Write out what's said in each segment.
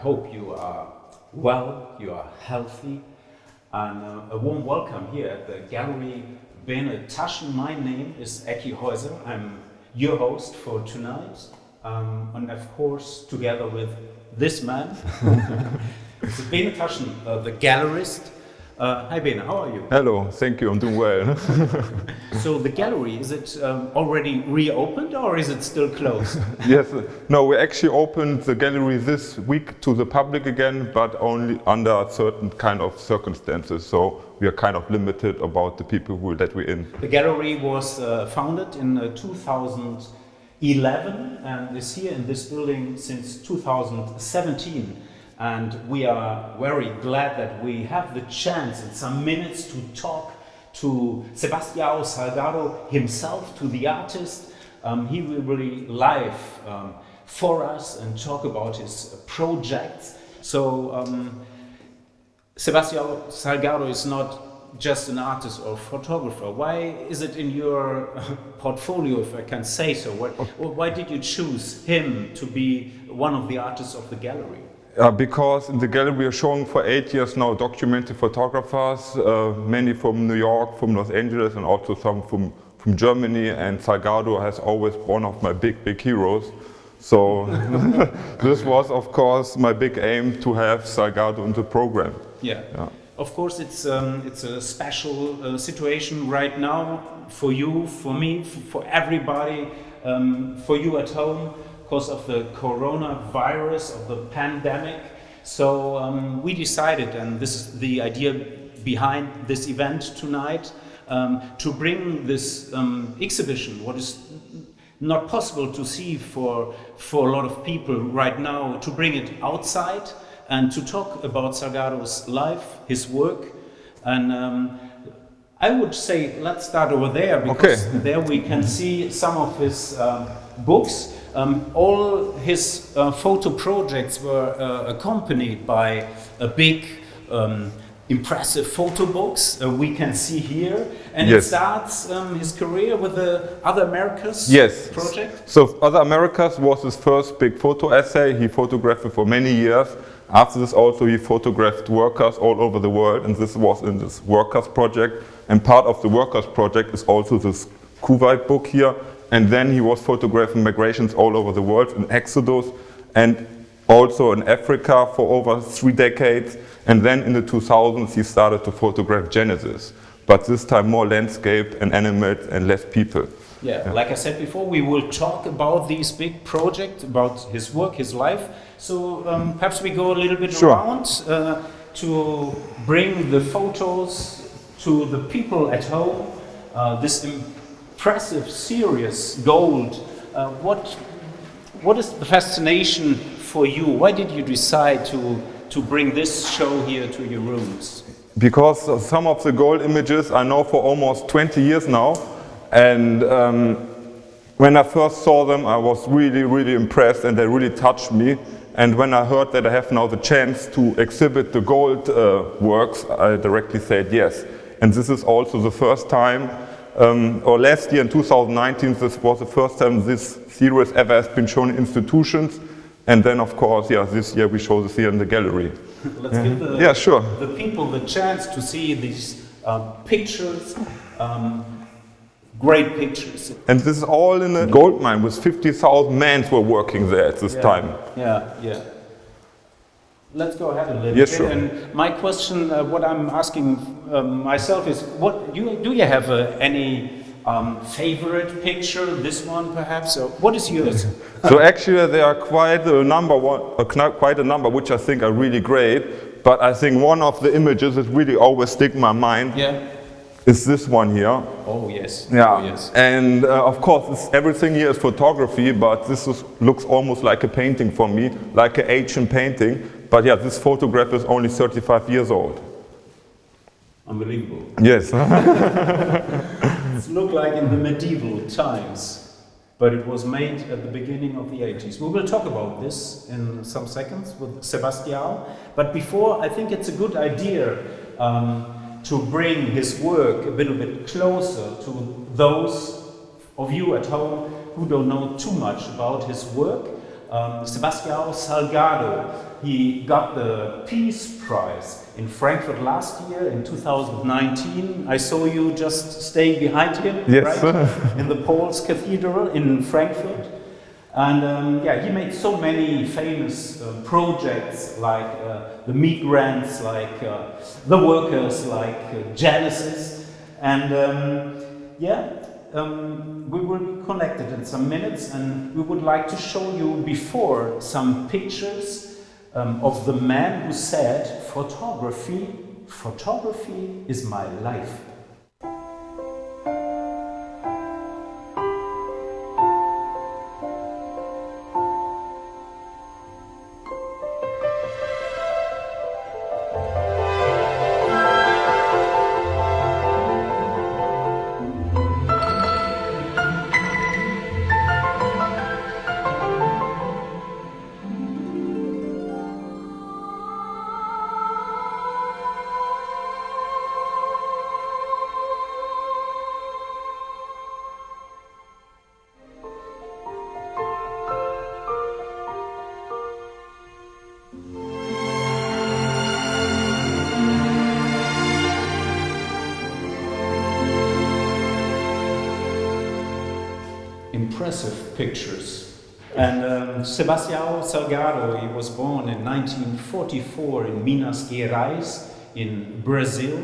hope you are well, you are healthy, and a warm welcome here at the Galerie Bene Taschen. My name is Ecki Heuser. I'm your host for tonight, and of course, together with this man, Bene Taschen, the gallerist. Hi Bene, how are you? Hello, thank you, I'm doing well. So the gallery, is it already reopened or is it still closed? Yes, no, we actually opened the gallery this week to the public again, but only under certain kind of circumstances. So we are kind of limited about the people who let we in. The gallery was founded in 2011 and is here in this building since 2017. And we are very glad that we have the chance in some minutes to talk to Sebastiao Salgado himself, to the artist. He will be live for us and talk about his projects. So Sebastiao Salgado is not just an artist or photographer. Why is it in your portfolio, if I can say so? Why did you choose him to be one of the artists of the gallery? Because in the gallery we are showing for 8 years now documentary photographers, many from New York, from Los Angeles, and also some from Germany, and Salgado has always one of my big heroes. So this was of course my big aim, to have Salgado in the program. Yeah. Of course it's a special situation right now for you, for me, for everybody, for you at home, because of the coronavirus, of the pandemic. So we decided, and this is the idea behind this event tonight, to bring this exhibition, what is not possible to see for a lot of people right now, to bring it outside and to talk about Salgado's life, his work. And I would say let's start over there, because there we can see some of his books. All his photo projects were accompanied by a big, impressive photo books we can see here. And it starts his career with the Other Americas project. So Other Americas was his first big photo essay. He photographed it for many years. After this also he photographed workers all over the world, and this was in this Workers project. And part of the Workers project is also this Kuwait book here. And then he was photographing migrations all over the world, in Exodus, and also in Africa for over 3 decades. And then in the 2000s he started to photograph Genesis, but this time more landscape and animals and less people. Yeah, like I said before, we will talk about these big projects, about his work, his life. So perhaps we go a little bit around to bring the photos to the people at home. This impressive series, Gold. What is the fascination for you? Why did you decide to bring this show here to your rooms? Because some of the gold images I know for almost 20 years now, and when I first saw them I was really impressed, and they really touched me. And when I heard that I have now the chance to exhibit the gold works, I directly said yes. And this is also the first time, or last year in 2019, this was the first time this series ever has been shown in institutions. And then of course, this year we show this here in the gallery. Let's give the people the chance to see these pictures, great pictures. And this is all in a gold mine with 50,000 men were working there at this time. Yeah. Let's go ahead a little bit. Sure. And my question, what I'm asking myself is, do you have any favorite picture? This one perhaps? Or what is yours? So actually there are quite a number which I think are really great. But I think one of the images that really always stick in my mind is this one here. Oh yes. Yeah. Oh, yes. And of course everything here is photography, but this looks almost like a painting for me, like an ancient painting. But yeah, this photograph is only 35 years old. Unbelievable. Yes. It looked like in the medieval times, but it was made at the beginning of the 80s. We will talk about this in some seconds with Sebastiao. But before, I think it's a good idea to bring his work a little bit closer to those of you at home who don't know too much about his work. Sebastião Salgado, he got the Peace Prize in Frankfurt last year in 2019. I saw you just staying behind him, yes, right? In the Paul's Cathedral in Frankfurt. And he made so many famous projects like the migrants, like the workers, like Genesis. And we will be connected in some minutes, and we would like to show you before some pictures of the man who said, photography is my life. Impressive pictures. And Sebastião Salgado, he was born in 1944 in Minas Gerais in Brazil,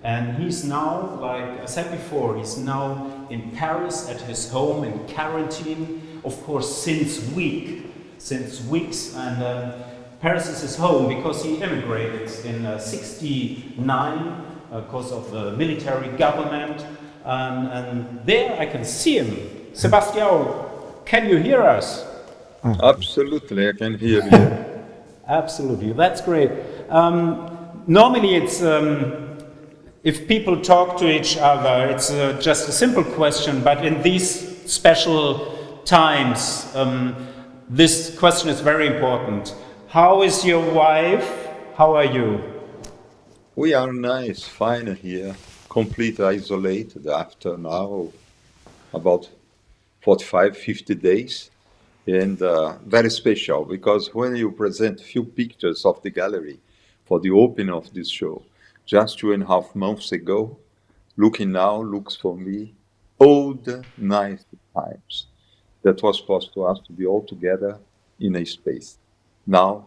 and he's now, like I said before, he's now in Paris at his home in quarantine, of course since weeks, and Paris is his home because he immigrated in '69 because of the military government, and there I can see him. Sebastião, can you hear us? Absolutely, I can hear you. Absolutely, that's great. Normally it's, if people talk to each other, it's just a simple question, but in these special times, this question is very important. How is your wife? How are you? We are nice, fine here, completely isolated after now about 45, 50 days, and very special because when you present few pictures of the gallery for the opening of this show, just 2.5 months ago, looking now looks for me old, nice times. That was possible to us to be all together in a space. Now,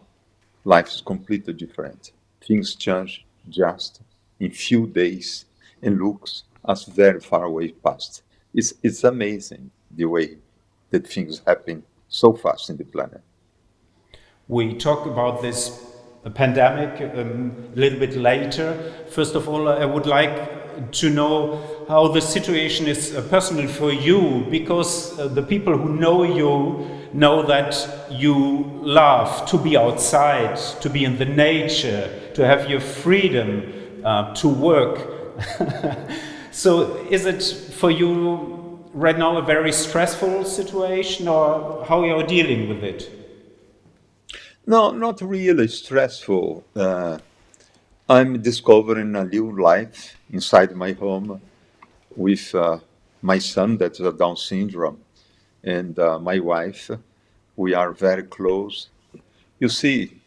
life is completely different. Things change just in few days and looks as very far away past. It's amazing the way that things happen so fast in the planet. We talk about this pandemic a little bit later. First of all, I would like to know how the situation is personally for you, because the people who know you know that you love to be outside, to be in the nature, to have your freedom to work. So is it for you right now a very stressful situation, or how you are dealing with it? No, not really stressful. I'm discovering a new life inside my home with my son that has Down syndrome and my wife. We are very close. You see,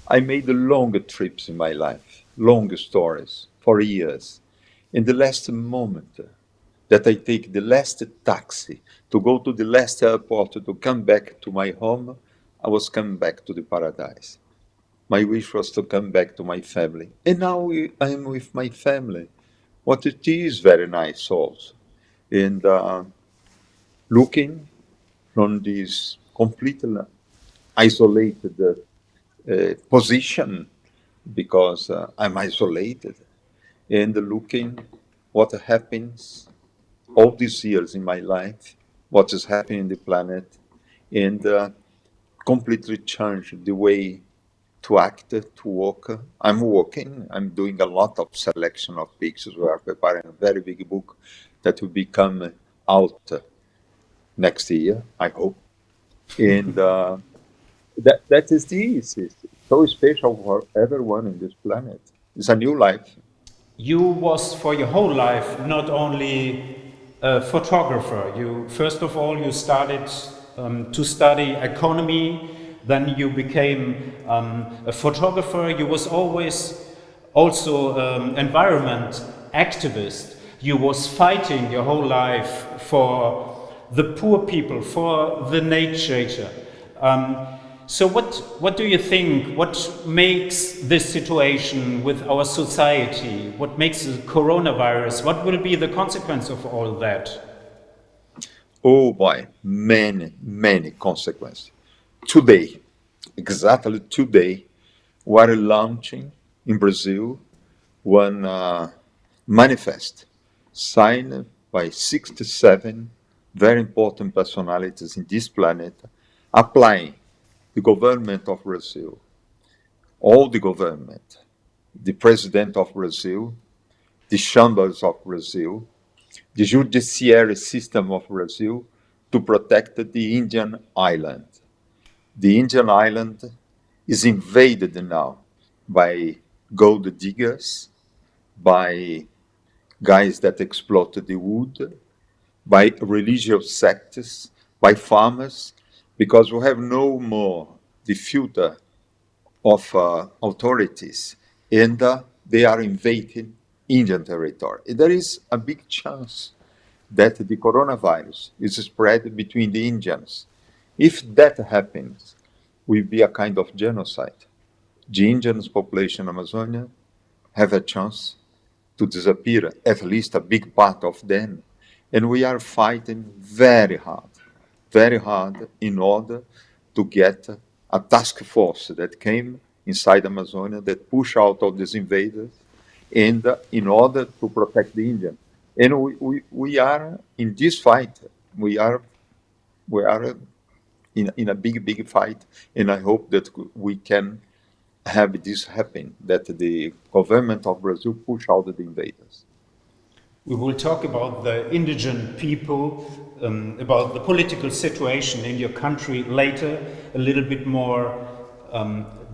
I made long trips in my life, long stories for years. In the last moment that I take the last taxi to go to the last airport to come back to my home, I was coming back to the paradise. My wish was to come back to my family. And now I am with my family. What it is very nice also. And looking from this completely isolated position, because I'm isolated, and looking what happens all these years in my life, what is happening in the planet, and completely changed the way to act, to work. I'm working, I'm doing a lot of selection of pictures. We are preparing a very big book that will become out next year, I hope. And that is this. It's so special for everyone in this planet. It's a new life. You was for your whole life not only a photographer. You first of all you started to study economy. Then you became a photographer. You was always also environment activist. You was fighting your whole life for the poor people, for the nature. So what do you think? What makes this situation with our society? What makes the coronavirus? What will be the consequence of all that? Oh boy, many consequences. Today, exactly today, we are launching in Brazil one manifest signed by 67 very important personalities in this planet, applying the government of Brazil, all the government, the president of Brazil, the chambers of Brazil, the judiciary system of Brazil to protect the Indian island. The Indian island is invaded now by gold diggers, by guys that exploit the wood, by religious sects, by farmers, because we have no more the filter of authorities, and they are invading Indian territory. There is a big chance that the coronavirus is spread between the Indians. If that happens, will be a kind of genocide. The Indians population in Amazonia have a chance to disappear, at least a big part of them. And we are fighting very hard in order to get a task force that came inside Amazonia that push out all these invaders and in order to protect the Indian. And we are in this fight. We are in a big fight, and I hope that we can have this happen, that the government of Brazil push out the invaders. We will talk about the indigenous people, about the political situation in your country later, a little bit more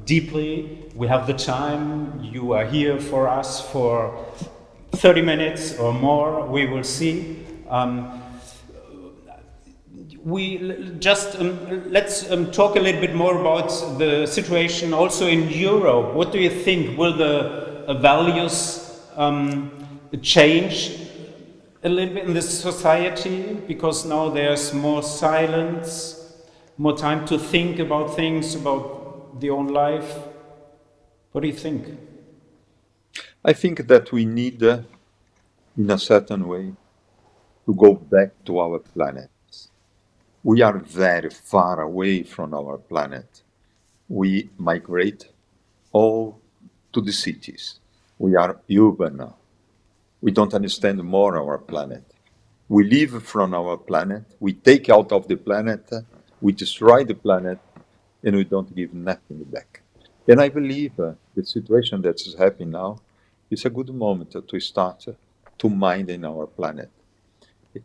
deeply. We have the time. You are here for us for 30 minutes or more, we will see. Let's talk a little bit more about the situation also in Europe. What do you think? Will the values change a little bit in this society? Because now there's more silence, more time to think about things, about the own life. What do you think? I think that we need, in a certain way, to go back to our planet. We are very far away from our planet. We migrate all to the cities. We are urban now. We don't understand more our planet. We live from our planet. We take out of the planet. We destroy the planet, and we don't give nothing back. And I believe the situation that is happening now is a good moment to start to mind in our planet,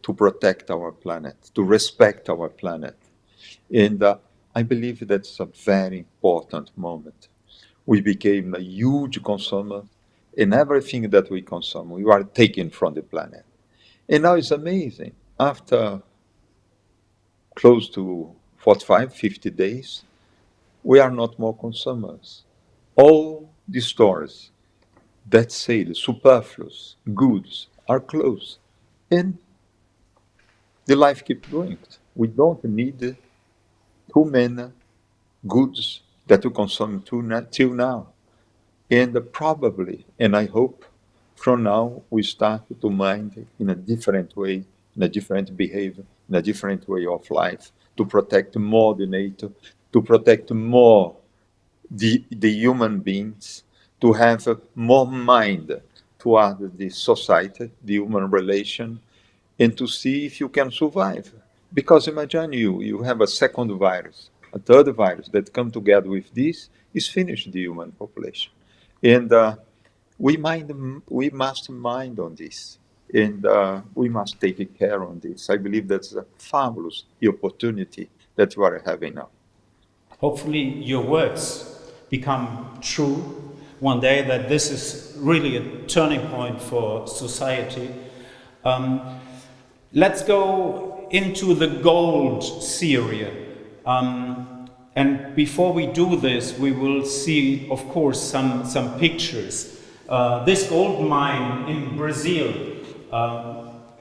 to protect our planet, to respect our planet. And I believe that's a very important moment. We became a huge consumer, and everything that we consume, we are taking from the planet. And now it's amazing. After close to 45, 50 days, we are not more consumers. All the stores that sell superfluous goods are closed. And the life keeps going. We don't need too many goods that we consume till now. And probably, and I hope, from now we start to mind in a different way, in a different behavior, in a different way of life, to protect more the nature, to protect more the human beings, to have more mind toward the society, the human relation, and to see if you can survive. Because imagine you have a second virus, a third virus that come together with this, is finished the human population. And we must mind on this, and we must take care on this. I believe that's a fabulous opportunity that we are having now. Hopefully your words become true one day, that this is really a turning point for society. Let's go into the gold series. And before we do this, we will see, of course, some pictures. This gold mine in Brazil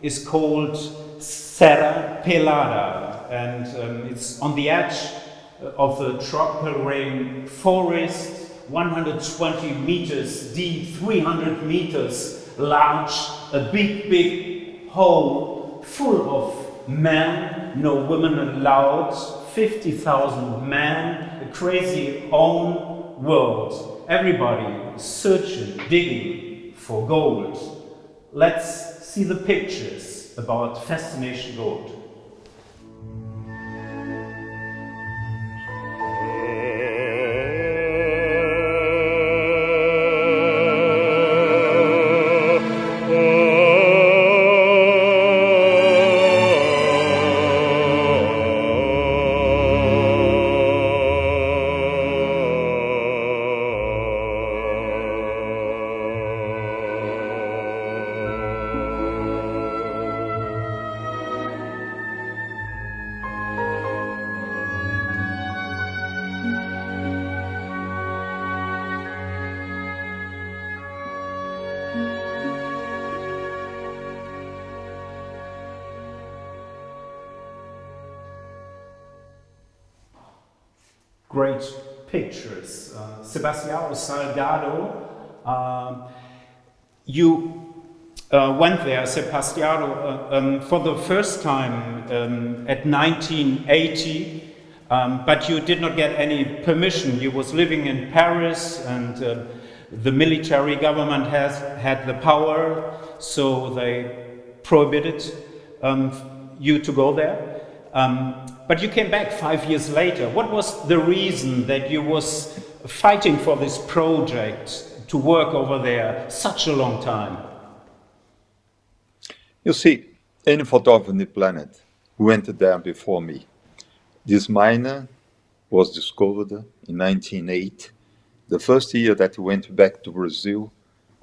is called Serra Pelada, and it's on the edge of the tropical rain forest, 120 meters deep, 300 meters large, a big hole full of men, no women allowed, 50,000 men, a crazy own world. Everybody searching, digging for gold. Let's see the pictures about Fascination Gold. Great pictures. Sebastiao Salgado, you went there, Sebastiao, for the first time at 1980, but you did not get any permission. You was living in Paris, and the military government had the power, so they prohibited you to go there. But you came back 5 years later. What was the reason that you was fighting for this project to work over there such a long time? You see, any photographer on the planet went there before me. This mine was discovered in 1908, the first year that he went back to Brazil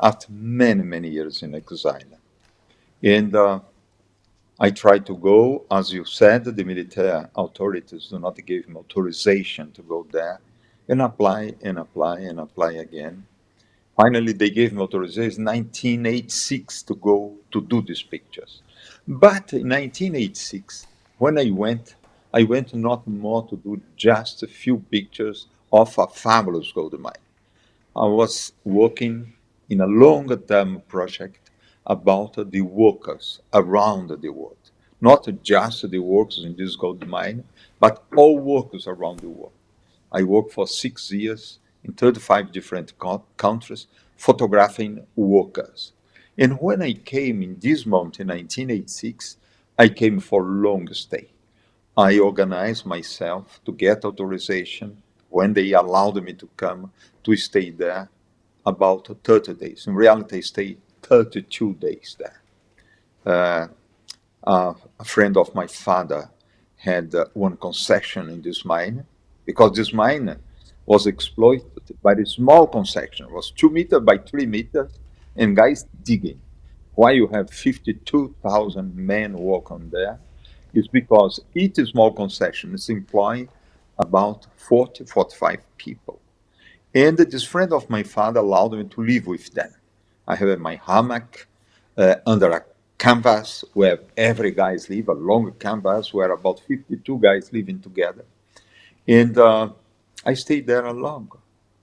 after many years in exile. And I tried to go, as you said, the military authorities do not give him authorization to go there, and apply again. Finally, they gave me authorization in 1986 to go to do these pictures. But in 1986, when I went not more to do just a few pictures of a fabulous gold mine. I was working in a longer-term project about the workers around the world. Not just the workers in this gold mine, but all workers around the world. I worked for 6 years in 35 different countries, photographing workers. And when I came in this month in 1986, I came for long stay. I organized myself to get authorization when they allowed me to come to stay there about 30 days. In reality, I stayed 32 days there. A friend of my father had one concession in this mine, because this mine was exploited by a small concession. It was 2 meters by 3 meters, and guys digging. Why you have 52,000 men working there is because each small concession is employing about 45 people. And this friend of my father allowed me to live with them. I have my hammock under a canvas where every guy live, a long canvas where about 52 guys living together. And I stayed there long.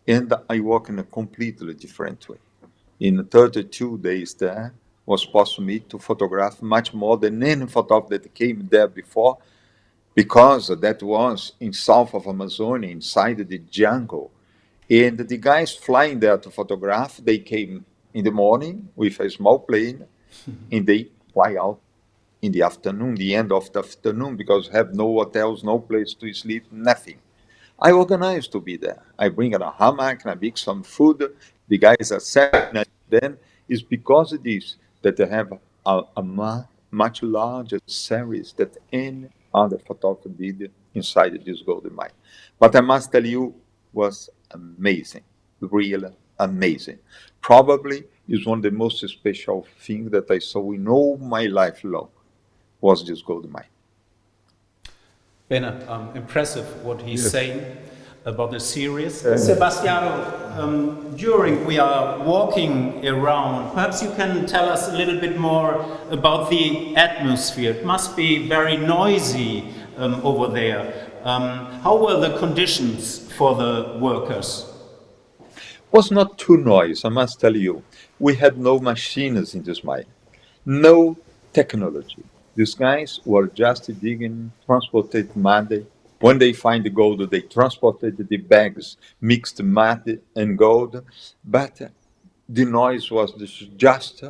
And I work in a completely different way. In 32 days there, was possible to photograph much more than any photographer that came there before, because that was in south of Amazonia, inside the jungle. And the guys flying there to photograph, they came in the morning with a small plane, and they fly out in the afternoon, the end of the afternoon, because have no hotels, no place to sleep, nothing. I organized to be there. I bring a hammock and I bring some food. The guys are set. Then it's because of this that they have a much larger series that any other photographer did inside this gold mine. But I must tell you, was amazing, really amazing. Probably is one of the most special things that I saw in all my life long, was this gold mine. Bene, impressive what he's saying about the series. Sebastiano, during we are walking around, perhaps you can tell us a little bit more about the atmosphere. It must be very noisy over there. How were the conditions for the workers? Was not too noisy, I must tell you. We had no machines in this mine, no technology. These guys were just digging, transported mud. When they find the gold, they transported the bags, mixed mud and gold. But the noise was just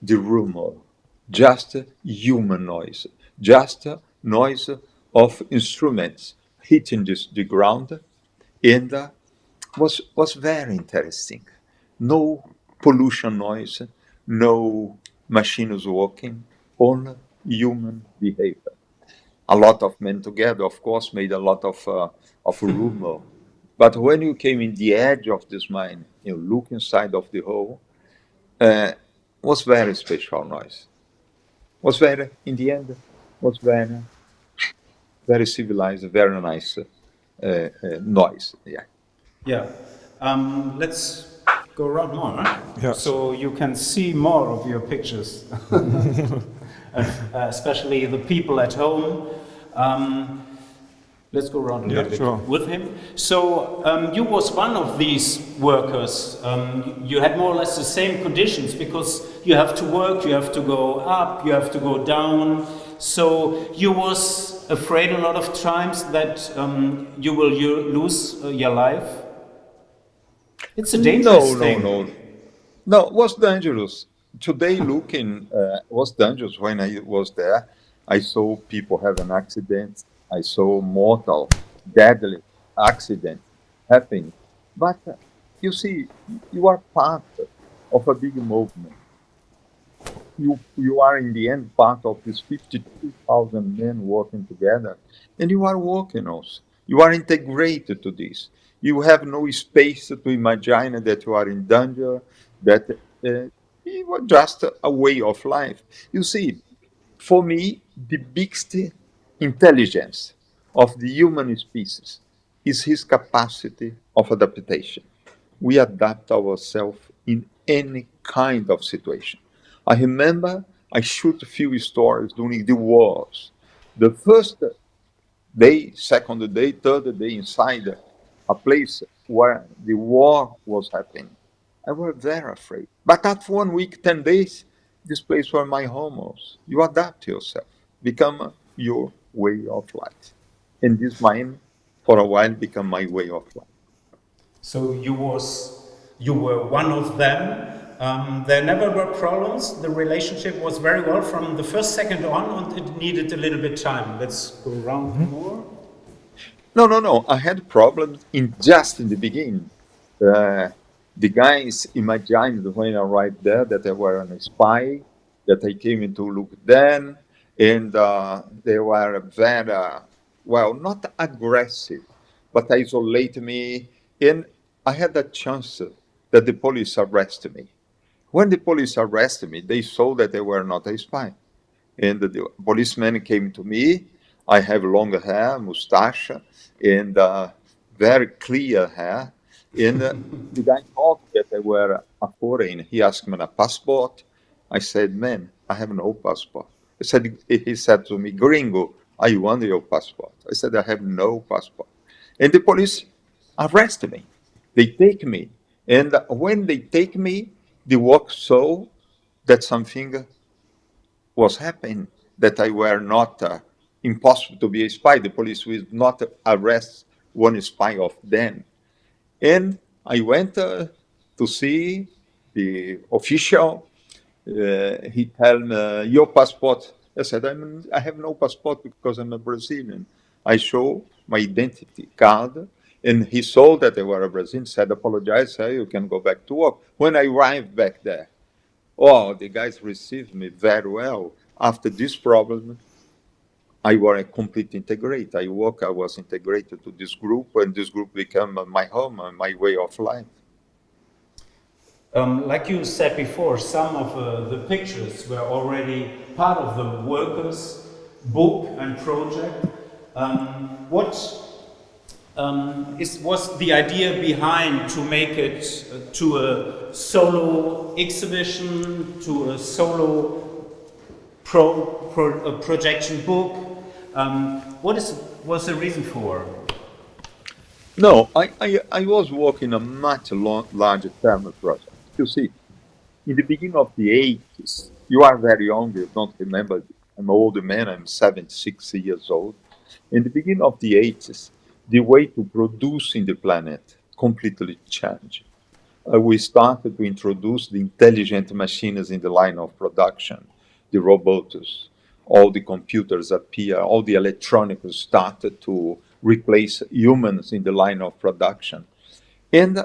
the rumor, just human noise, just noise of instruments hitting the ground, and was very interesting. No pollution noise, no machines working, only human behavior. A lot of men together, of course, made a lot of rumor. But when you came in the edge of this mine, you look inside of the hole, was very special noise. Was very, in the end, was very, very civilized, very nice noise. Yeah. Yeah. Let's go around more, huh? Yeah. So you can see more of your pictures, especially the people at home. Let's go around a little bit with him. So you was one of these workers. You had more or less the same conditions because you have to work, you have to go up, you have to go down. So you was afraid a lot of times that you will lose your life. It's a dangerous thing. No, it was dangerous. Today looking was dangerous. When I was there, I saw people having accidents. I saw mortal, deadly accidents happening. But you see, you are part of a big movement. You are in the end part of these 52,000 men working together, and you are working also. You are integrated to this. You have no space to imagine that you are in danger, that it was just a way of life. You see, for me, the biggest intelligence of the human species is his capacity of adaptation. We adapt ourselves in any kind of situation. I remember I shoot a few stories during the wars. The first day, second day, third day inside a place where the war was happening, I was very afraid. But after 1 week, 10 days, this place was my home house. You adapt yourself, become your way of life. And this mine, for a while, become my way of life. So you were one of them. There never were problems. The relationship was very well from the first second on, and it needed a little bit time. Let's go around more. No. I had problems just in the beginning. The guys imagined when I arrived there that I were a spy, that I came in to look then, and they were very, well, not aggressive, but isolated me. And I had a chance that the police arrested me. When the police arrested me, they saw that I were not a spy. And the policeman came to me. I have long hair, mustache, and very clear hair. And the guy thought that I were a foreigner. He asked me a passport. I said, man, I have no passport. He said to me, gringo, I want your passport. I said, I have no passport. And the police arrested me. They take me. And when they take me, they walk so that something was happening, that I were not impossible to be a spy. The police will not arrest one spy of them. And I went to see the official. He told me, your passport. I said, I have no passport because I'm a Brazilian. I show my identity card, and he saw that I were a Brazilian, said, apologize, sir, you can go back to work. When I arrived back there, the guys received me very well. After this problem, I was completely integrated. I was integrated to this group, and this group became my home and my way of life. Like you said before, some of the pictures were already part of the workers' book and project. What was the idea behind to make it to a solo exhibition, to a solo projection book? What was the reason for? No, I was working a much larger term project. You see, in the beginning of the 80s, you are very young, you don't remember, I'm an older man, I'm 76 years old. In the beginning of the 80s, the way to produce in the planet completely changed. We started to introduce the intelligent machines in the line of production, the robots, all the computers appear, all the electronics started to replace humans in the line of production. And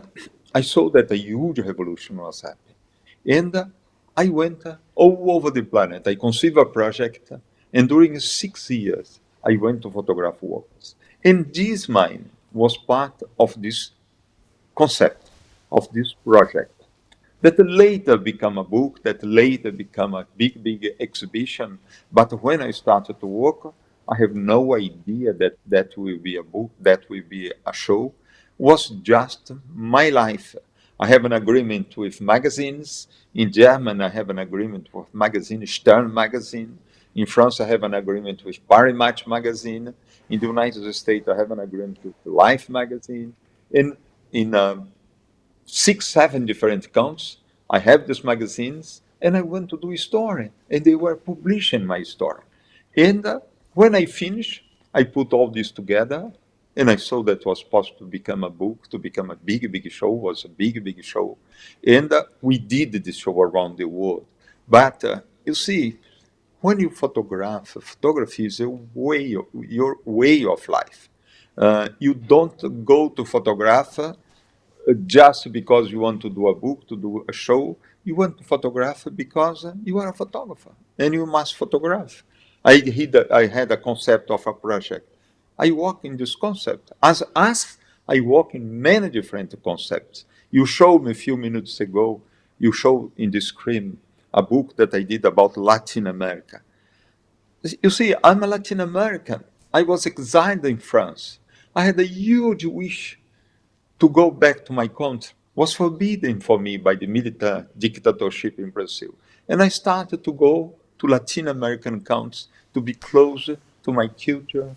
I saw that a huge revolution was happening. And I went all over the planet. I conceived a project, and during 6 years, I went to photograph workers. And this mine was part of this concept, of this project, that later became a book, that later became a big exhibition. But when I started to work, I have no idea that that will be a book, that will be a show. Was just my life. I have an agreement with magazines. In German, I have an agreement with magazine Stern magazine. In France, I have an agreement with Paris Match magazine. In the United States, I have an agreement with Life magazine. In 6, 7 different accounts, I have these magazines, and I want to do a story, and they were publishing my story. And when I finished, I put all this together, and I saw that it was possible to become a book, to become a big show, was a big show. And we did this show around the world. But you see, when you photograph, photography is your way of life. You don't go to photograph just because you want to do a book, to do a show. You want to photograph because you are a photographer and you must photograph. I had a concept of a project. I work in this concept. As I work in many different concepts. You showed me a few minutes ago, you showed in the screen a book that I did about Latin America. You see, I'm a Latin American. I was exiled in France. I had a huge wish to go back to my country. Was forbidden for me by the military dictatorship in Brazil. And I started to go to Latin American countries to be closer to my culture,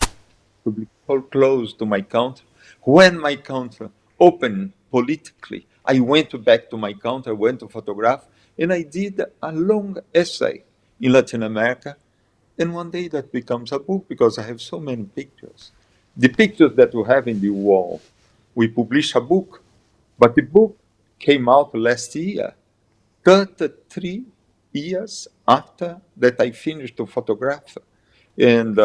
to be close to my country. When my country opened politically, I went back to my country, I went to photograph, and I did a long essay in Latin America. And one day that becomes a book because I have so many pictures. The pictures that you have in the wall, we published a book, but the book came out last year, 33 years after that I finished to photograph. And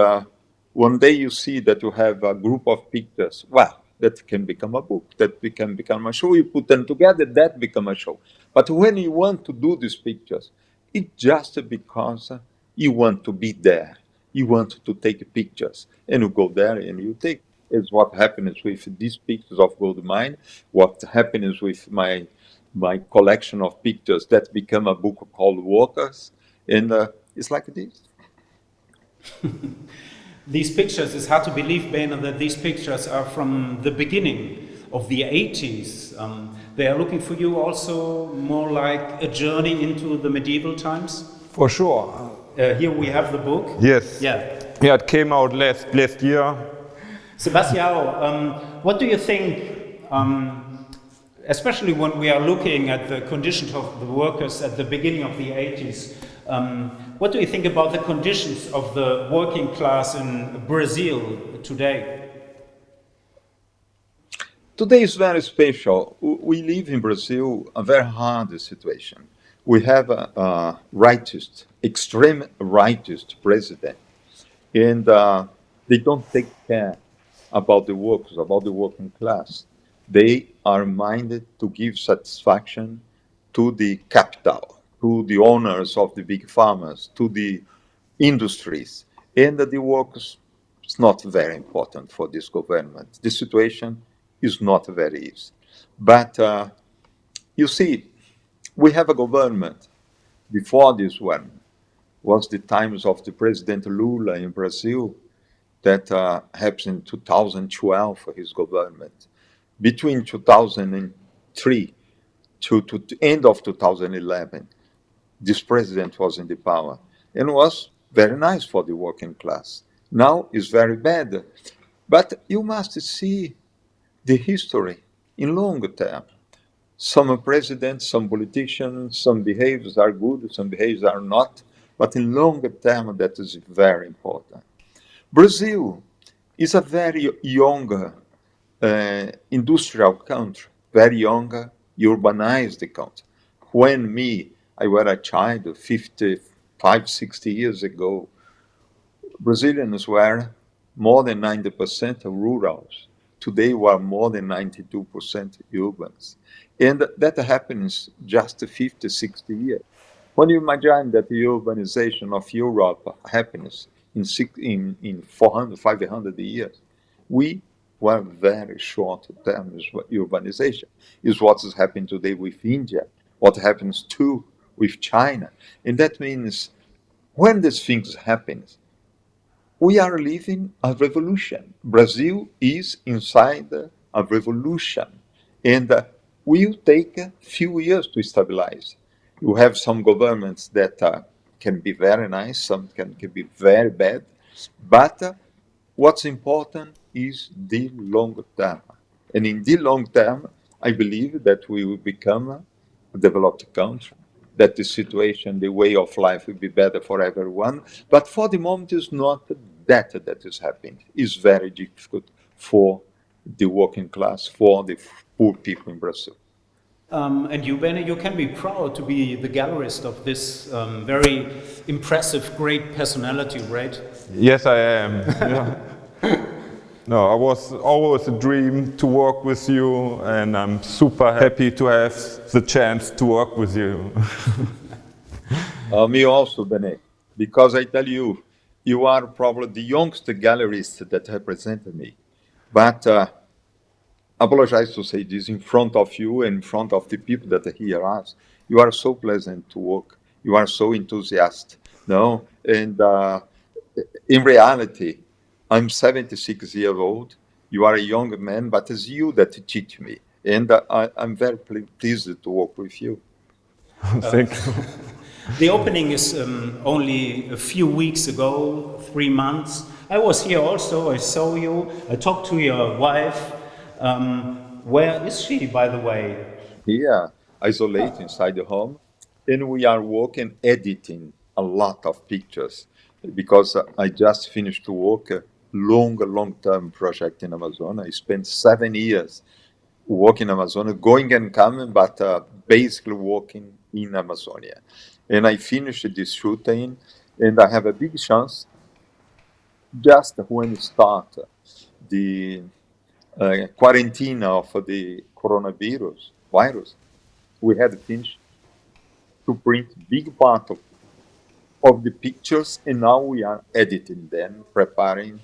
one day you see that you have a group of pictures. Well, that can become a book, that can become a show. You put them together, that become a show. But when you want to do these pictures, it's just because you want to be there. You want to take pictures, and you go there and you take. Is what happens with these pictures of gold mine. What happens with my collection of pictures that become a book called Workers, and it's like this. These pictures, it's hard to believe, Bene, that these pictures are from the beginning of the 80s. They are looking for you also more like a journey into the medieval times? For sure. Here we have the book. Yes. Yeah, it came out last year. Sebastião, what do you think, especially when we are looking at the conditions of the workers at the beginning of the 80s, what do you think about the conditions of the working class in Brazil today? Today is very special. We live in Brazil a very hard situation. We have a rightist, extreme rightist president, and they don't take care about the workers, about the working class. They are minded to give satisfaction to the capital, to the owners of the big farmers, to the industries. And the workers, it's not very important for this government. The situation is not very easy. But you see, we have a government. Before this one was the times of the President Lula in Brazil. that happened in 2012 for his government. Between 2003 to the end of 2011, this president was in the power and was very nice for the working class. Now it's very bad. But you must see the history in long term. Some presidents, some politicians, some behaviors are good, some behaviors are not, but in longer term that is very important. Brazil is a very young industrial country, very young, urbanized country. When I was a child, 55, 60 years ago, Brazilians were more than 90% rurals. Today we are more than 92% urbans. And that happens just 50, 60 years. When you imagine that the urbanization of Europe happens in 400, 500 years, we were very short term urbanization. Is what is happening today with India, what happens too with China. And that means when these things happen, we are living a revolution. Brazil is inside a revolution, and will take a few years to stabilize. You have some governments that can be very nice, some can be very bad, but what's important is the long term. And in the long term, I believe that we will become a developed country, that the situation, the way of life will be better for everyone. But for the moment, it's not that is happening. It's very difficult for the working class, for the poor people in Brazil. And you, Bene, you can be proud to be the gallerist of this very impressive, great personality, right? Yes, I am. Yeah. No, it was always a dream to work with you, and I'm super happy to have the chance to work with you. Me also, Bene, because I tell you, you are probably the youngest gallerist that represented me. But I apologize to say this in front of you and in front of the people that hear us. You are so pleasant to work. You are so enthusiastic. No, and in reality, I'm 76 years old. You are a young man, but it's you that teach me, and I'm very pleased to work with you. Thank you. The opening is only a few weeks ago, 3 months. I was here also, I saw you, I talked to your wife. Where is she, by the way? Here, isolated inside the home, and we are working, editing a lot of pictures, because I just finished to work a long-term project in Amazon. I spent 7 years working in Amazonia, going and coming, but basically working in Amazonia. And I finished this shooting, and I have a big chance just when it start the quarantine of the coronavirus virus. We had finished to print big part of the pictures, and now we are editing them, preparing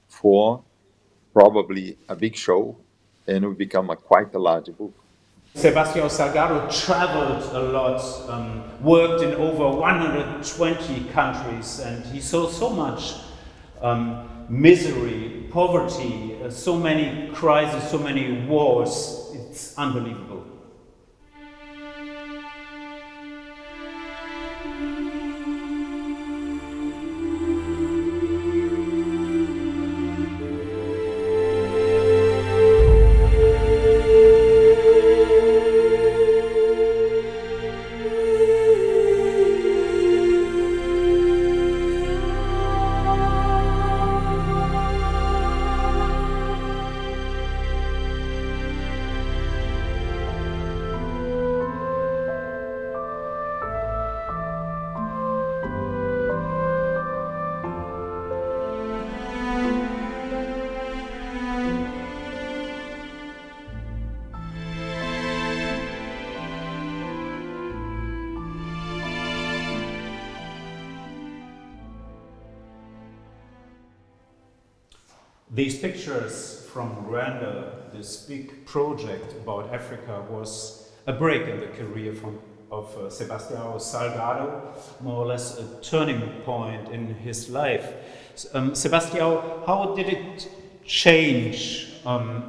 for probably a big show, and it will become quite a large book. Sebastião Salgado traveled a lot, worked in over 120 countries, and he saw so much misery, poverty, so many crises, so many wars. It's unbelievable. These pictures from Rwanda, this big project about Africa, was a break in the career of Sebastiao Salgado, more or less a turning point in his life. Sebastião, how did it change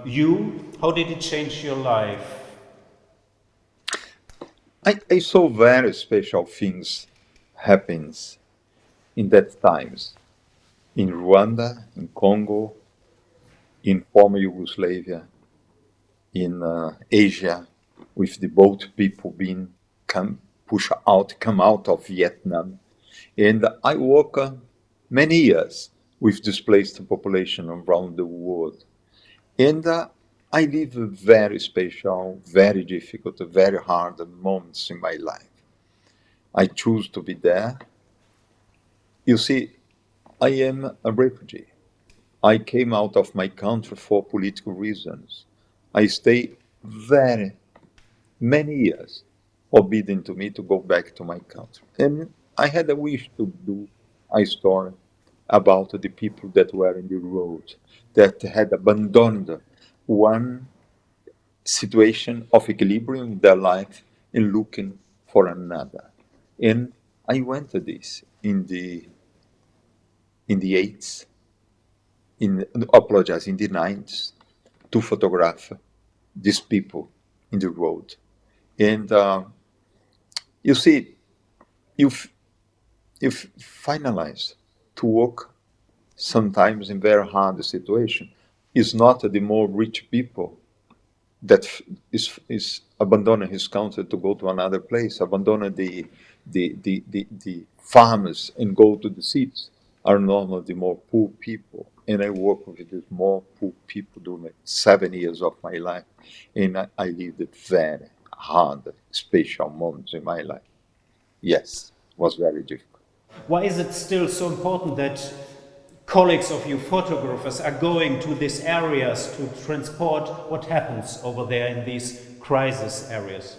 you? How did it change your life? I saw very special things happens in that times. In Rwanda, in Congo, in former Yugoslavia, in Asia, with the boat people being come out of Vietnam. And I work many years with displaced population around the world. And I live very special, very difficult, very hard moments in my life. I choose to be there. You see, I am a refugee. I came out of my country for political reasons. I stayed very many years forbidden to me to go back to my country. And I had a wish to do a story about the people that were in the road, that had abandoned one situation of equilibrium in their life and looking for another. And I went to this in the 80s, in the 90s, to photograph these people in the road. And you see, you've finalized to work sometimes in very hard situation. It's not the more rich people that is abandoning his country to go to another place, abandoning the farmers and go to the cities, are normally the more poor people. And I work with these more poor people during 7 years of my life. And I lived very hard, special moments in my life. Yes, it was very difficult. Why is it still so important that colleagues of you, photographers, are going to these areas to transport what happens over there in these crisis areas?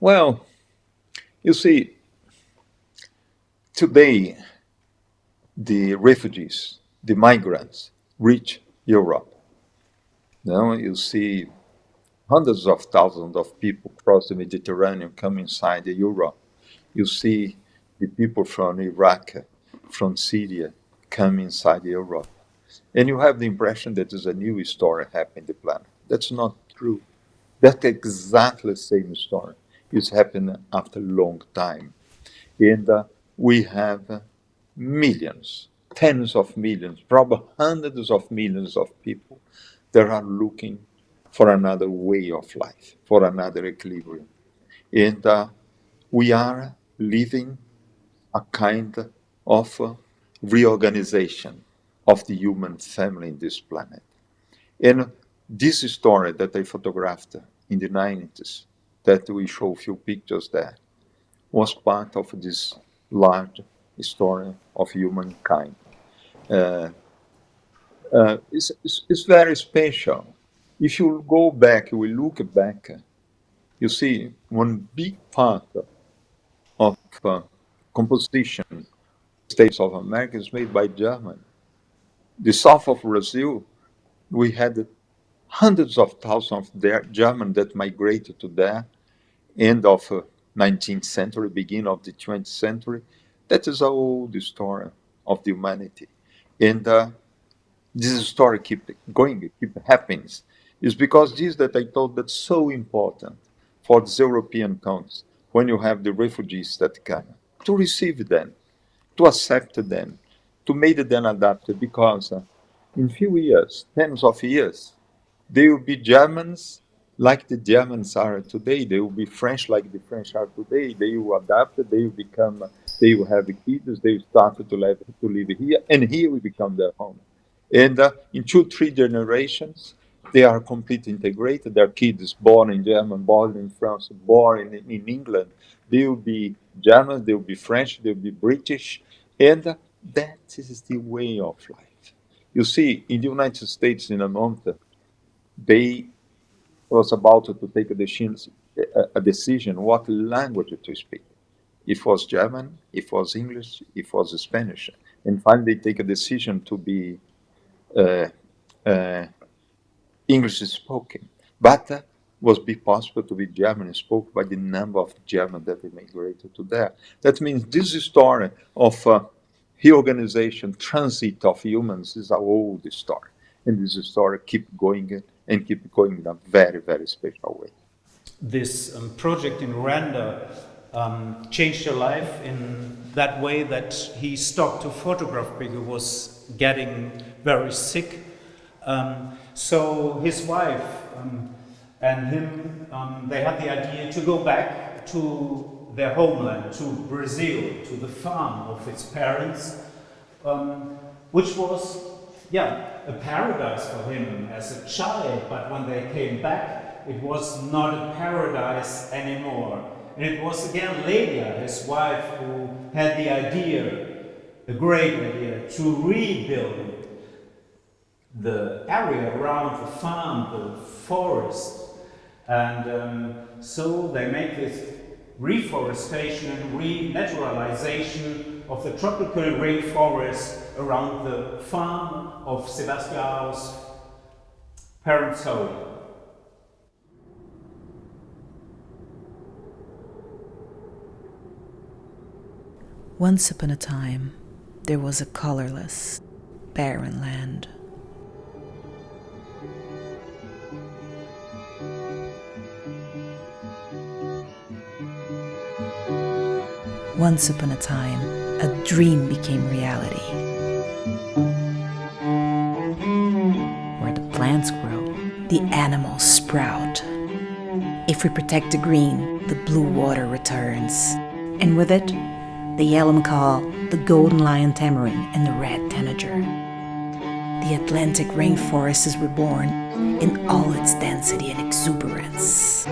Well, you see, today the refugees, the migrants, reach Europe. Now you see hundreds of thousands of people cross the Mediterranean come inside Europe. You see the people from Iraq, from Syria, come inside Europe. And you have the impression that there's a new story happening on the planet. That's not true. That's exactly the same story. It's happening after a long time. And we have millions, tens of millions, probably hundreds of millions of people that are looking for another way of life, for another equilibrium. And we are living a kind of reorganization of the human family in this planet. And this story that I photographed in the 90s, that we show a few pictures there, was part of this large story of humankind. It's very special. If you go back, we look back, you see one big part of composition States of America is made by Germany. The south of Brazil, we had hundreds of thousands of Germans that migrated to there, end of 19th century, beginning of the 20th century. That is an old story of the humanity. And this story keep going, keep happening. It's because this that I thought that's so important for the European countries, when you have the refugees that come, to receive them, to accept them, to make them adapted, because in few years, tens of years, they will be Germans like the Germans are today. They will be French like the French are today. They will adapt. They will become. They will have kids. They will start to live here, and here will become their home. And in 2-3 generations, they are completely integrated. Their kids born in Germany, born in France, born in England. They will be Germans. They will be French. They will be British, and that is the way of life. You see, in the United States, in a month, they was about to take a decision what language to speak. It was German, it was English, it was Spanish. And finally, they take a decision to be English spoken. But was be possible to be German spoken by the number of Germans that immigrated to there. That means this story of reorganization, transit of humans is an old story. And this story keep going and keep going in a very, very special way. This project in Rwanda changed your life in that way that he stopped to photograph because he was getting very sick. So his wife and him, they had the idea to go back to their homeland, to Brazil, to the farm of his parents, which was, a paradise for him as a child, but when they came back, it was not a paradise anymore. And it was again Lelia, his wife, who had the idea, the great idea, to rebuild the area around the farm, the forest. And so they make this reforestation and renaturalization of the tropical rainforest around the farm of Sebastiao's parents' home. Once upon a time, there was a colorless, barren land. Once upon a time, a dream became reality. Where the plants grow, the animals sprout. If we protect the green, the blue water returns. And with it, the yellow macaw, the golden lion tamarin, and the red tanager. The Atlantic rainforest is reborn in all its density and exuberance.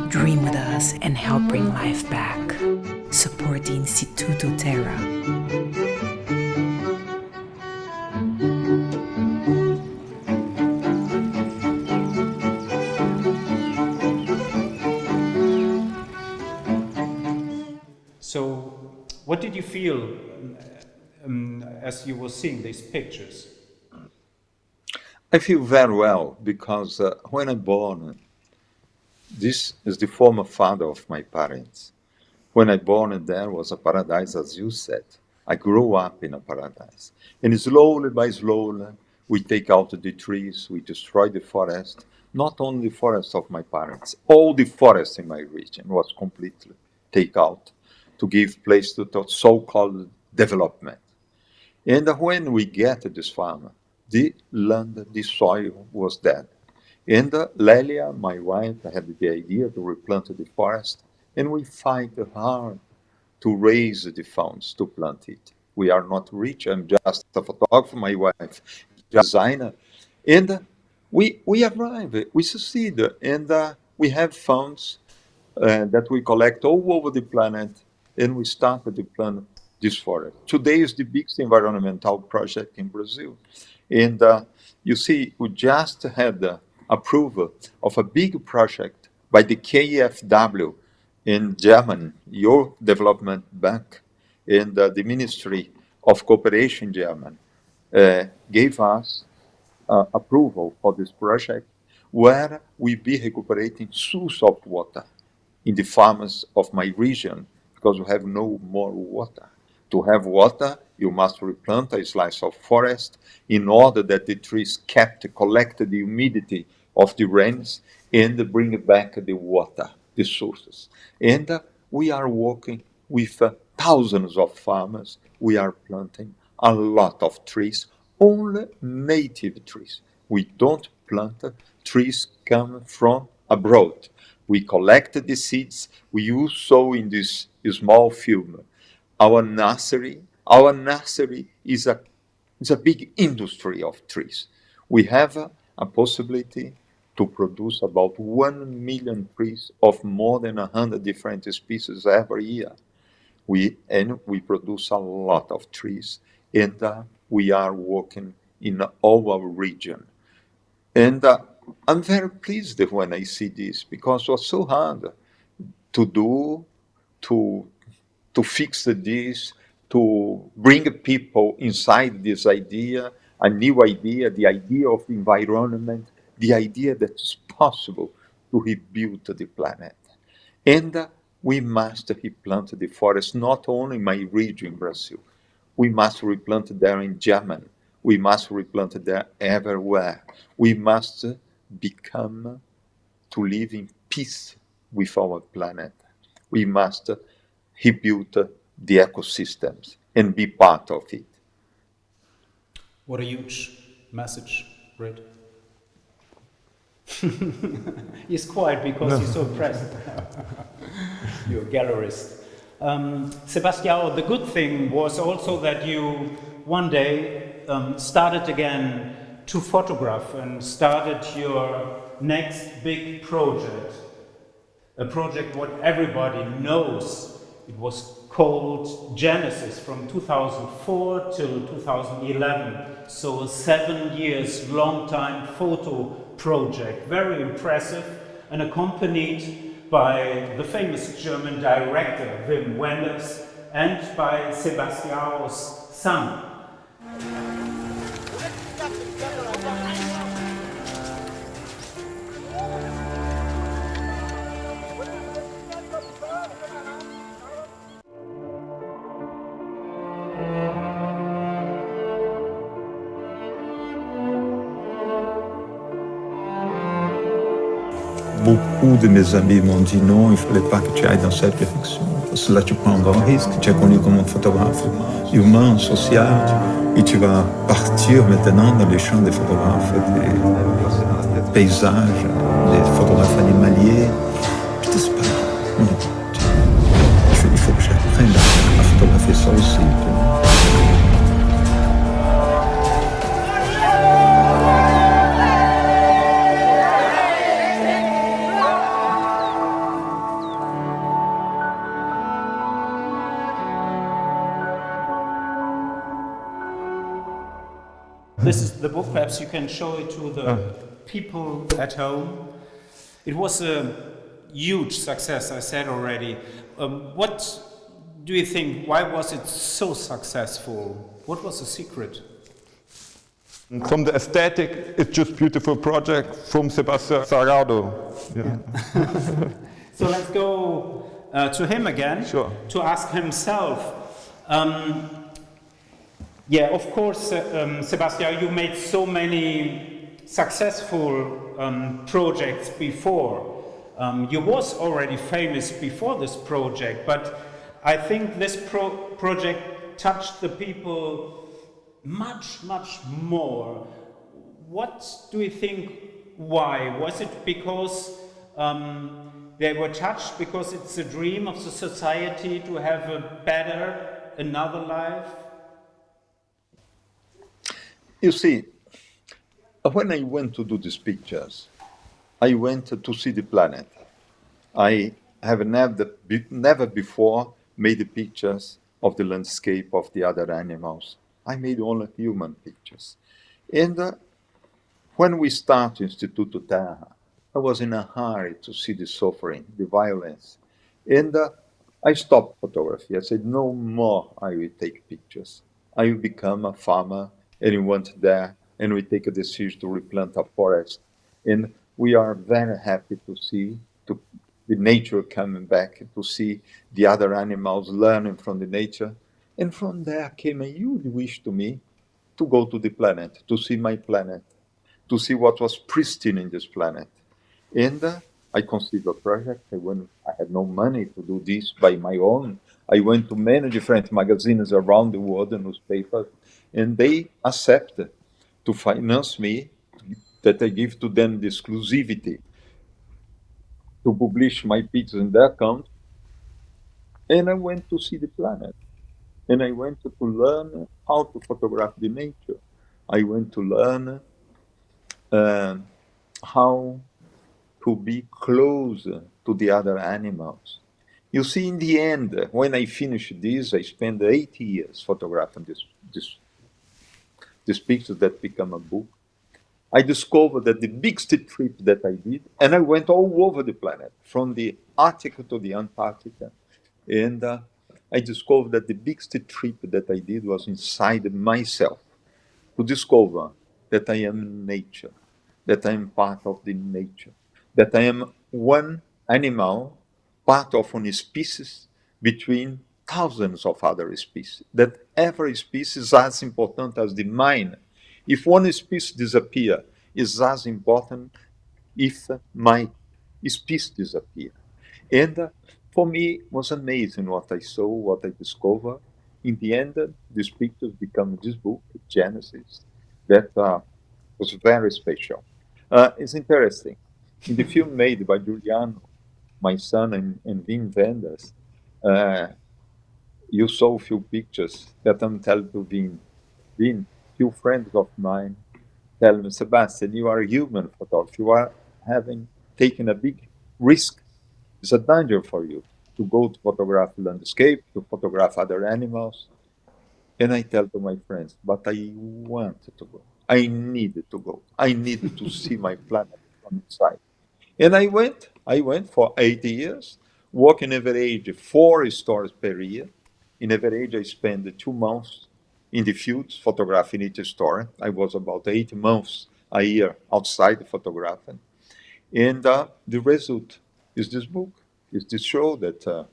Dream with us and help bring life back. Support the Instituto Terra. So, what did you feel as you were seeing these pictures? I feel very well because when I'm born, this is the former father of my parents. When I born, there was a paradise, as you said. I grew up in a paradise. And slowly by slowly, we take out the trees, we destroy the forest. Not only the forest of my parents, all the forest in my region was completely taken out to give place to the so-called development. And when we get to this farm, the land, the soil was dead. And Lelia, my wife, had the idea to replant the forest, and we fight hard to raise the funds to plant it. We are not rich. I'm just a photographer, my wife, designer. And we arrive, we succeed, and we have funds that we collect all over the planet, and we start to plant this forest. Today is the biggest environmental project in Brazil. And you see, we just had approval of a big project by the KfW in Germany, your development bank, and the Ministry of Cooperation in Germany gave us approval for this project where we be recuperating source of water in the farmers of my region because we have no more water. To have water, you must replant a slice of forest in order that the trees collect the humidity of the rains and bring back the water, the sources. And we are working with thousands of farmers. We are planting a lot of trees, only native trees. We don't plant trees come from abroad. We collect the seeds. We use so in this small film. Our nursery is a big industry of trees. We have a possibility to produce about 1 million trees of more than 100 different species every year. We produce a lot of trees, and we are working in all our region. And I'm very pleased when I see this because it was so hard. to do, to fix this, to bring people inside this idea, a new idea, the idea of environment, the idea that it's possible to rebuild the planet. And we must replant the forest, not only in my region, Brazil. We must replant there in Germany. We must replant there everywhere. We must become to live in peace with our planet. We must rebuild the ecosystems and be part of it. What a huge message, right? He's quiet because he's so present. You're a gallerist. Sebastião, the good thing was also that you one day started again to photograph and started your next big project. A project what everybody knows. It was called Genesis from 2004 till 2011. So a 7 years long time photo project. Very impressive and accompanied by the famous German director Wim Wenders and by Sebastiao's son. Beaucoup de mes amis m'ont dit non, il ne fallait pas que tu ailles dans cette direction. Parce que là, tu prends un grand risque. Tu es connu comme un photographe humain, social, et tu vas partir maintenant dans les champs des photographes, des paysages, des photographes animaliers. Je dis, c'est pas grave. Il faut que j'apprenne à photographier ça aussi. This is the book, perhaps you can show it to the people at home. It was a huge success, I said already. What do you think, why was it so successful? What was the secret? From the aesthetic, it's just beautiful project from Sebastião Salgado. Yeah. So let's go to him again, Sure. to ask himself. Yeah, of course, Sebastião, you made so many successful projects before. You was already famous before this project, but I think this project touched the people much, much more. What do you think, why? Was it because they were touched because it's a dream of the society to have a better, another life? You see, when I went to do these pictures, I went to see the planet. I have never before made the pictures of the landscape of the other animals. I made only human pictures. And when we started Instituto Terra, I was in a hurry to see the suffering, the violence. And I stopped photography. I said, no more I will take pictures. I will become a farmer and we went there and we take a decision to replant a forest. And we are very happy to see the nature coming back, to see the other animals learning from the nature. And from there came a huge wish to me to go to the planet, to see my planet, to see what was pristine in this planet. And I conceived a project. I had no money to do this by my own. I went to many different magazines around the world and newspapers, and they accepted to finance me, that I give to them the exclusivity to publish my pictures in their account. And I went to see the planet. And I went to learn how to photograph the nature. I went to learn how to be closer to the other animals. You see, in the end, when I finished this, I spent 8 years photographing these pictures that become a book. I discovered that the biggest trip that I did, and I went all over the planet, from the Arctic to the Antarctica, and I discovered that the biggest trip that I did was inside myself, to discover that I am nature, that I am part of the nature, that I am one animal, part of one species between thousands of other species, that every species is as important as the mine. If one species disappear, is as important if my species disappear. And for me, it was amazing what I saw, what I discovered. In the end, these pictures become this book, Genesis, that was very special. It's interesting. In the film made by Giuliano, my son, and Wim Wenders, you saw a few pictures that I'm telling to Wim. Wim, few friends of mine tell me, Sebastian, you are a human photographer. You are having taken a big risk. It's a danger for you to go to photograph landscape, to photograph other animals. And I tell to my friends, but I wanted to go. I needed to go. I needed to see my planet from inside. And I went for 8 years, working average 4 stories per year. In average, I spent 2 months in the fields photographing each story. I was about 8 months a year outside photographing. And the result is this book, is this show that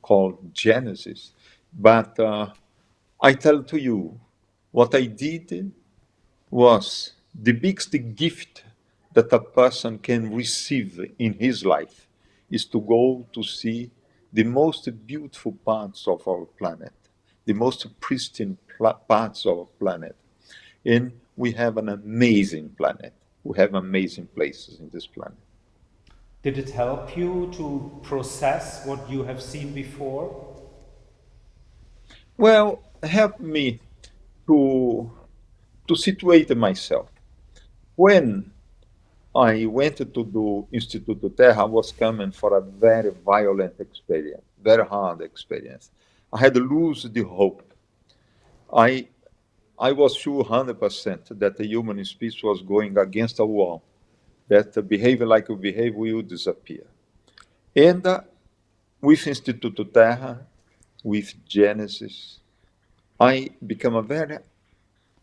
called Genesis. But I tell to you, what I did was the biggest gift that a person can receive in his life is to go to see the most beautiful parts of our planet, the most pristine parts of our planet. And we have an amazing planet. We have amazing places in this planet. Did it help you to process what you have seen before? Well, help me to situate myself. When I went to do Instituto Terra, I was coming for a very violent experience, very hard experience. I had lost the hope. I was sure 100% that the human species was going against a wall, that the behavior like we behave will disappear. And with Instituto Terra, with Genesis, I become a very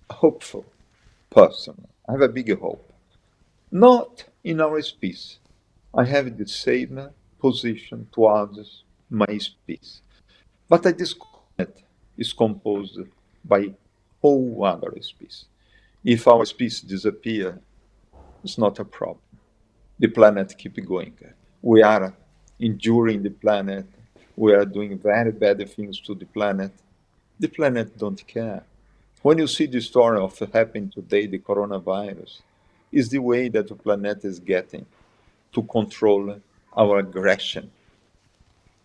hopeful person. I have a big hope. Not in our species. I have the same position towards my species. But this planet is composed by all other species. If our species disappear, it's not a problem. The planet keeps going. We are enduring the planet. We are doing very bad things to the planet. The planet don't care. When you see the story of happening today, the coronavirus, is the way that the planet is getting to control our aggression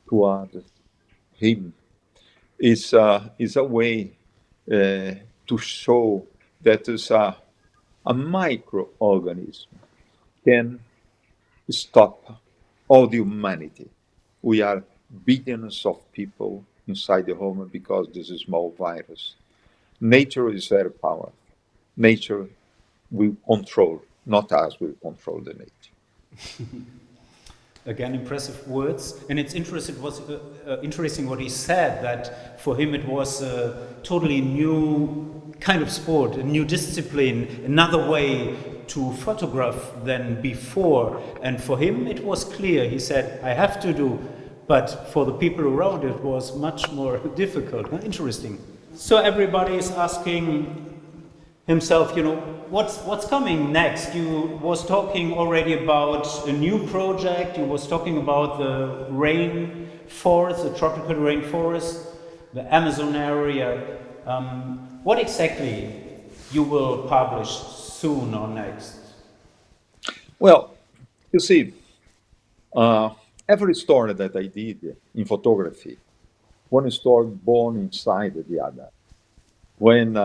towards him. Is a way to show that is a microorganism can stop all the humanity. We are billions of people inside the home because this is small virus. Nature is very powerful. Nature will control, not us will control the nature. Again, impressive words, and it's interesting what he said, that for him it was a totally new kind of sport, a new discipline, another way to photograph than before. And for him it was clear, he said, I have to do, but for the people around it was much more difficult. Interesting. So everybody is asking himself, what's coming next? You was talking already about a new project. You was talking about the rainforest, the tropical rainforest, the Amazon area. What exactly you will publish soon or next? Well, you see, every story that I did in photography, one story born inside the other. When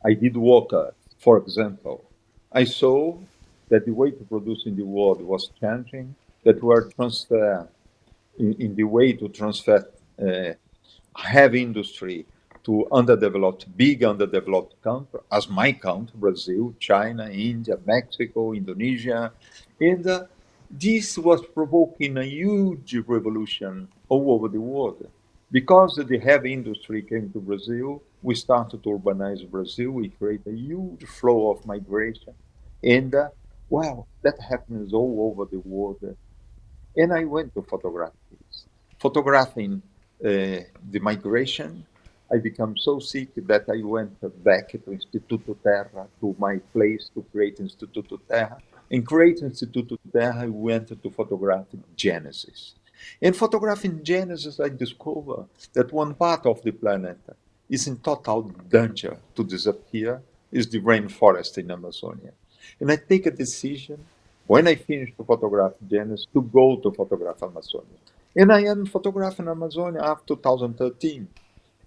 I did water, for example, I saw that the way to produce in the world was changing, that we were transfer in the way to transfer heavy industry to big underdeveloped countries, as my country, Brazil, China, India, Mexico, Indonesia. And this was provoking a huge revolution all over the world. Because the heavy industry came to Brazil, we started to urbanize Brazil. We created a huge flow of migration. And, that happens all over the world. And I went to photograph this. Photographing the migration, I became so sick that I went back to Instituto Terra, to my place to create Instituto Terra. In creating Instituto Terra, I went to photograph Genesis. In photographing Genesis, I discovered that one part of the planet is in total danger to disappear, is the rainforest in Amazonia. And I take a decision, when I finish to photograph Genesis, to go to photograph Amazonia. And I am photographing Amazonia after 2013.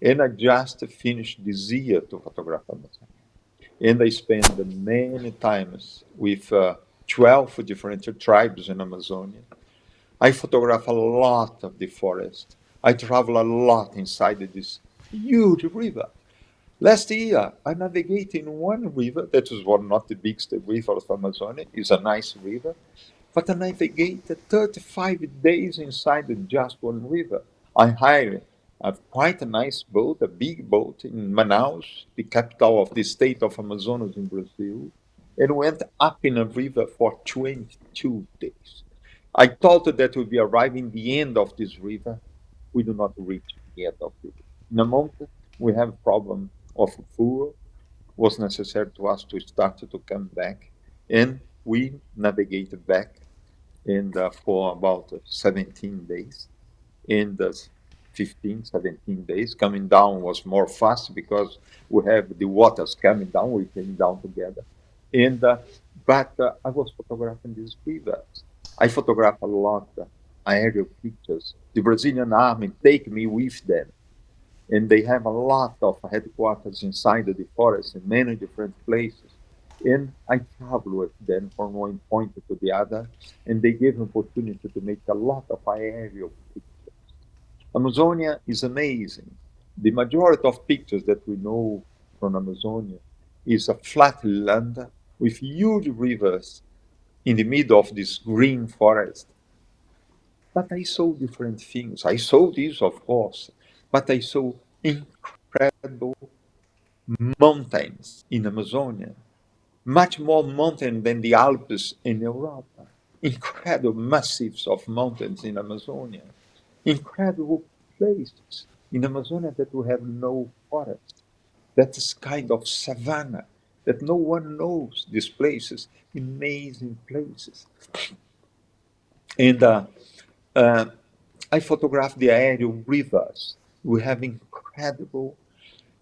And I just finished this year to photograph Amazonia. And I spent many times with 12 different tribes in Amazonia. I photograph a lot of the forest. I travel a lot inside this huge river. Last year, I navigated in one river, that is one not the biggest river of Amazonia, it's a nice river, but I navigated 35 days inside just one river. I hired quite a nice boat, a big boat in Manaus, the capital of the state of Amazonas in Brazil, and went up in a river for 22 days. I thought that we'd be arriving the end of this river. We do not reach the end of the river. In a month, we have a problem of fuel. Was necessary to us to start to come back. And we navigated back for about 17 days. In the 15, 17 days, coming down was more fast because we have the waters coming down. We came down together. But I was photographing these rivers. I photograph a lot aerial pictures. The Brazilian army take me with them. And they have a lot of headquarters inside the forest in many different places. And I travel with them from one point to the other, and they gave me opportunity to make a lot of aerial pictures. Amazonia is amazing. The majority of pictures that we know from Amazonia is a flat land with huge rivers in the middle of this green forest. But I saw different things. I saw this, of course, but I saw incredible mountains in Amazonia, much more mountain than the Alps in Europe. Incredible massives of mountains in Amazonia. Incredible places in Amazonia that we have no forest. That is kind of savanna that no one knows these places, amazing places. And I photographed the aerial rivers. We have incredible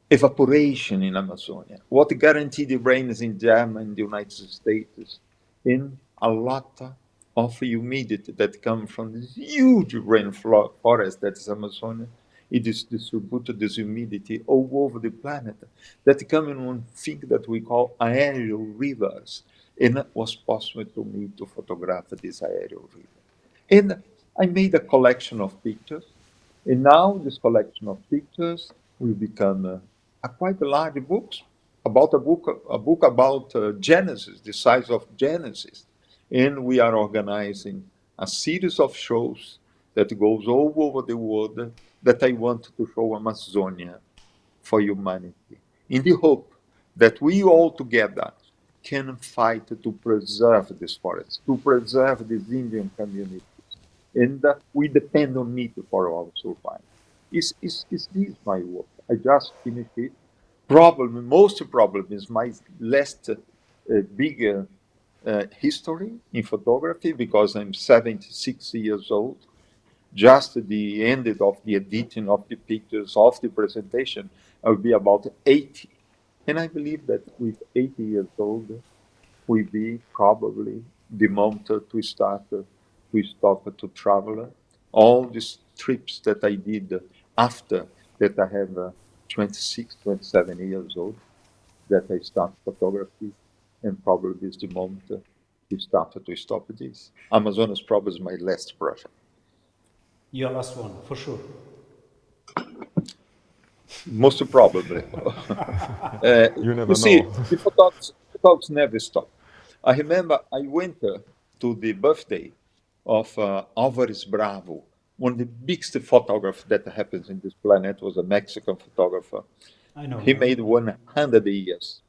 evaporation in Amazonia. What guaranteed the rains in Germany and the United States, in a lot of humidity that comes from this huge rainforest that is Amazonia. It is distributed this humidity all over the planet that come in one thing that we call aerial rivers. And it was possible to me to photograph this aerial river. And I made a collection of pictures. And now this collection of pictures will become a quite large book about a book about Genesis, the size of Genesis. And we are organizing a series of shows that goes all over the world that I want to show Amazonia for humanity, in the hope that we all together can fight to preserve this forest, to preserve these Indian communities. And we depend on it for our survival. Is this my work? I just finished it. Most problem is my last bigger history in photography, because I'm 76 years old. Just the end of the editing of the pictures, of the presentation, I'll be about 80. And I believe that with 80 years old, will be probably the moment to start to stop to travel. All these trips that I did after that, I have 26, 27 years old, that I start photography, and probably this is the moment to start to stop this. Amazonas probably is my last project. Your last one, for sure. Most probably. You never see, know. the photographs never stop. I remember I went to the birthday of Álvares Bravo, one of the biggest photographers that happens in this planet, was a Mexican photographer. I know. He made 100 years.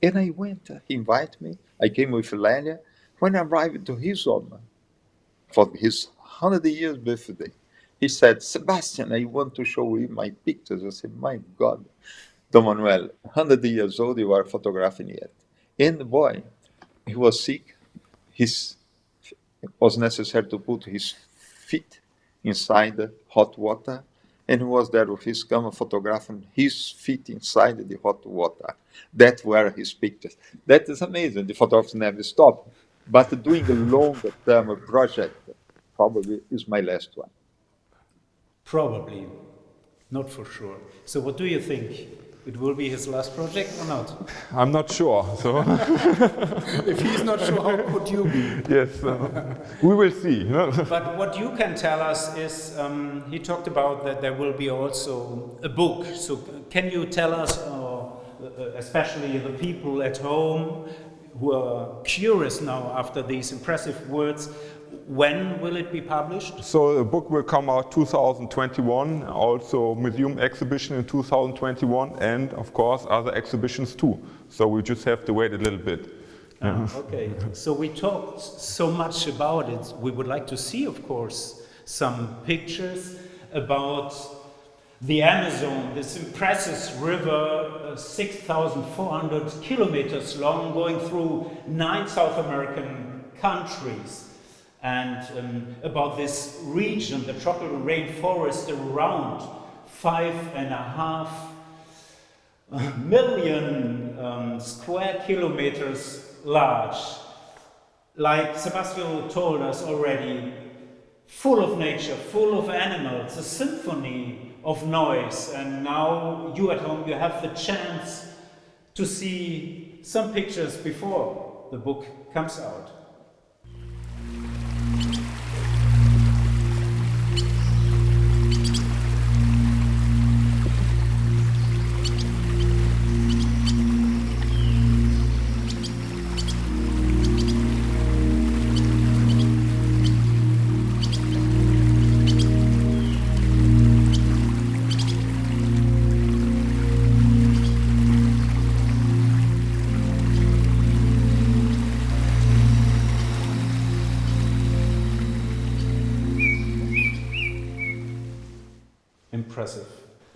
And I went, he invited me. I came with Lélia. When I arrived to his home for his 100 years birthday, he said, Sebastian, I want to show you my pictures. I said, my God, Don Manuel, 100 years old, you are photographing yet. And the boy, he was sick. It was necessary to put his feet inside the hot water. And he was there with his camera photographing his feet inside the hot water. That were his pictures. That is amazing. The photographs never stop. But doing a longer term project probably is my last one. Probably, not for sure. So what do you think? It will be his last project or not? I'm not sure. So If he's not sure, how could you be? yes, we will see. But what you can tell us is, he talked about that there will be also a book. So can you tell us, especially the people at home who are curious now after these impressive words, when will it be published? So the book will come out 2021, also museum exhibition in 2021, and of course other exhibitions too. So we just have to wait a little bit. Okay, so we talked so much about it. We would like to see, of course, some pictures about the Amazon, this impressive river, 6,400 kilometers long, going through 9 South American countries. And about this region, the tropical rainforest, around 5.5 million square kilometers large. Like Sebastião told us already, full of nature, full of animals, a symphony of noise. And now you at home, you have the chance to see some pictures before the book comes out. Impressive.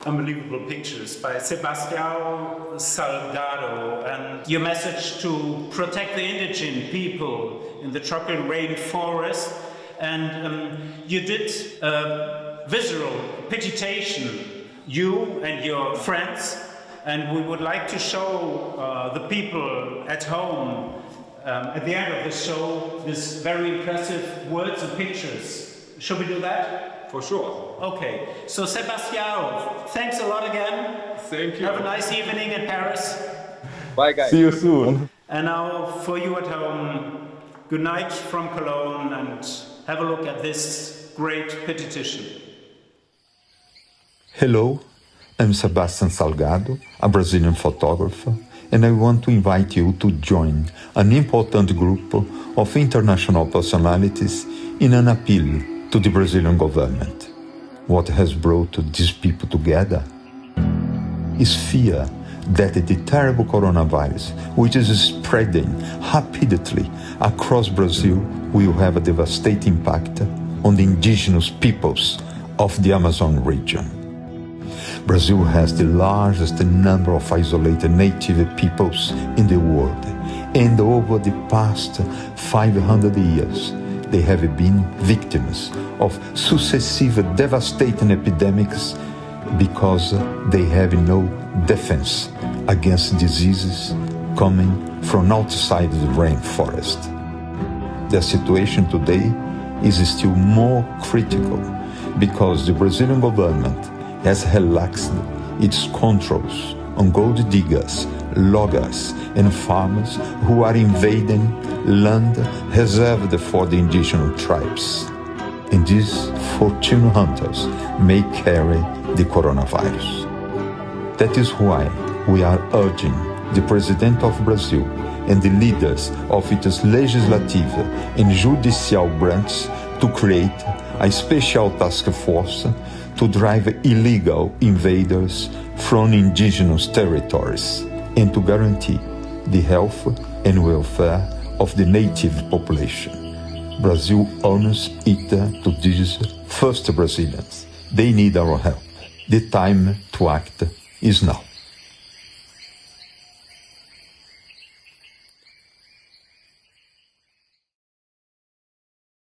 Unbelievable pictures by Sebastião Salgado, and your message to protect the indigenous people in the tropical rainforest. And you did a visual petition, you and your friends, and we would like to show the people at home at the end of the show this very impressive words and pictures. Shall we do that? For sure. Okay, so Sebastião, thanks a lot again. Thank you. Have a nice evening in Paris. Bye, guys. See you soon. And now for you at home, good night from Cologne, and have a look at this great petition. Hello, I'm Sebastião Salgado, a Brazilian photographer, and I want to invite you to join an important group of international personalities in an appeal to the Brazilian government. What has brought these people together is fear that the terrible coronavirus, which is spreading rapidly across Brazil, will have a devastating impact on the indigenous peoples of the Amazon region. Brazil has the largest number of isolated native peoples in the world, and over the past 500 years, they have been victims of successive devastating epidemics because they have no defense against diseases coming from outside the rainforest. The situation today is still more critical because the Brazilian government has relaxed its controls on gold diggers, loggers, and farmers who are invading land reserved for the indigenous tribes. And these fortune hunters may carry the coronavirus. That is why we are urging the President of Brazil and the leaders of its legislative and judicial branches to create a special task force to drive illegal invaders from indigenous territories and to guarantee the health and welfare of the native population. Brazil owes it to these first Brazilians. They need our help. The time to act is now.